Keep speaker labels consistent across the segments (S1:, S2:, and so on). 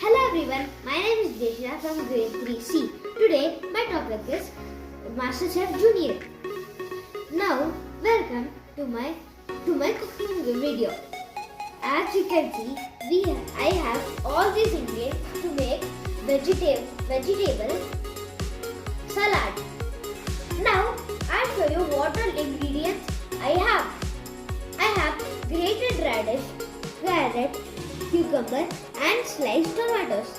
S1: Hello everyone, my name is jyehsta from grade 3C. Today my topic is MasterChef Junior. Now welcome to my cooking video. As you can see, I have all these ingredients to make vegetable salad. Now I'll show you what all ingredients I have. I have grated radish, carrot, cucumber and sliced tomatoes.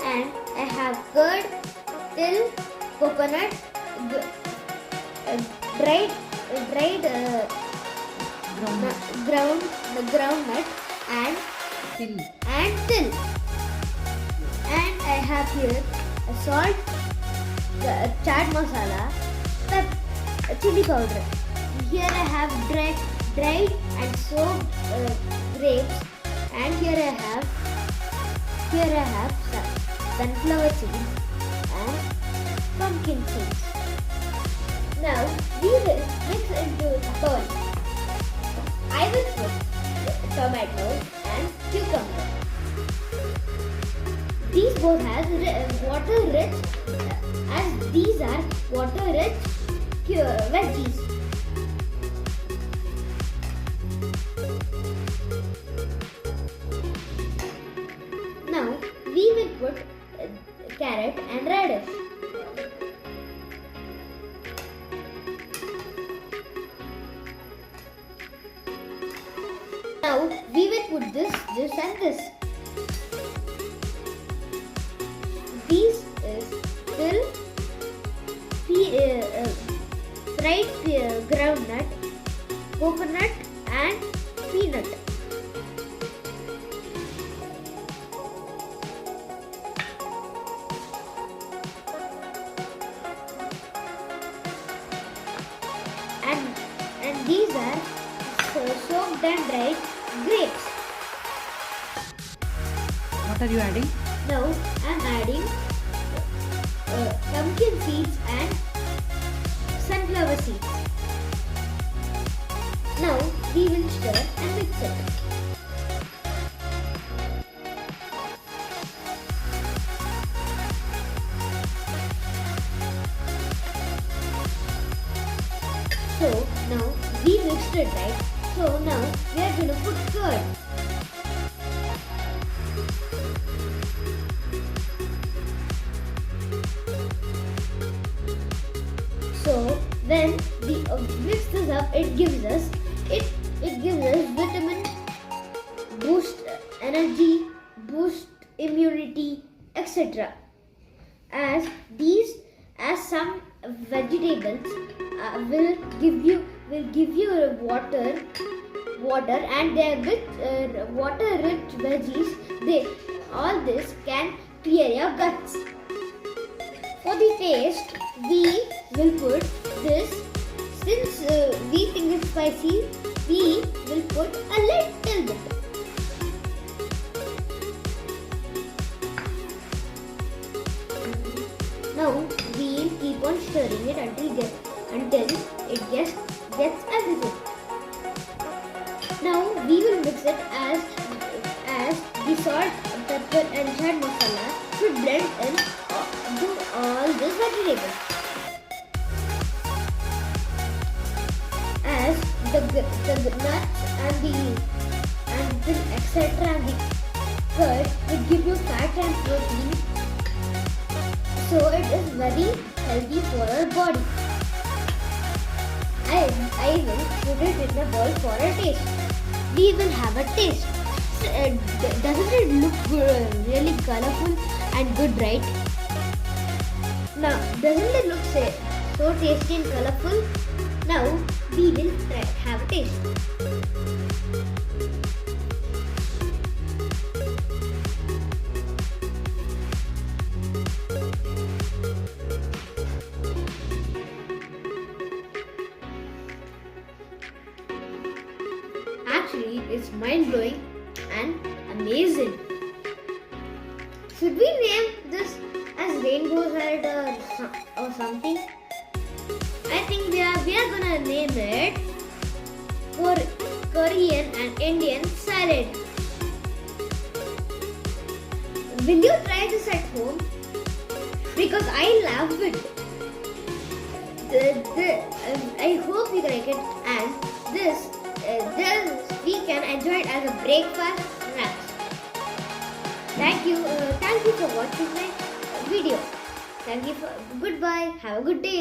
S1: And I have curd, till, coconut, dried groundnut and till. And I have here salt, chaat masala, chili powder. Here I have dried and soaked grapes, and here I have sunflower seeds and pumpkin seeds. Now we will mix into a bowl. I will put tomatoes and cucumber. These both have water rich, as these are water rich veggies. Now we will put carrot and radish. Now we will put this and this. These is till fried groundnut, coconut and peanut. And these are soaked and dried grapes.
S2: What are you adding?
S1: Now I am adding pumpkin seeds and sunflower seeds. Now we will stir and mix it. So now we mixed it, right? So now we are going to put curd. So when we mix this up, it gives us vitamin, boost energy, boost immunity, etc. As some vegetables will give you water, and they are with water rich veggies. All this can clear your guts. For the taste, we will put this. Since we think it's spicy, we will put a little bit. Now we will keep on stirring it until it gets everything. Now we will mix it as the salt, pepper and chaat masala should blend into all this vegetables. As the nuts and the etc. and the curd will give you fat and protein, so it is very healthy for our body. I will put it in the bowl for a taste. We will have a taste. Doesn't it look really colorful and good, right? Now, doesn't it look so tasty and colorful? Now, we will have a taste. Actually, it's mind-blowing and amazing. Should we name this as rainbow salad or something? I think we are gonna name it Korean and Indian salad. Will you try this at home? Because I love it. I hope you like it, and this we can enjoy it as a breakfast snack. Thank you for watching my video. Thank you for goodbye. Have a good day.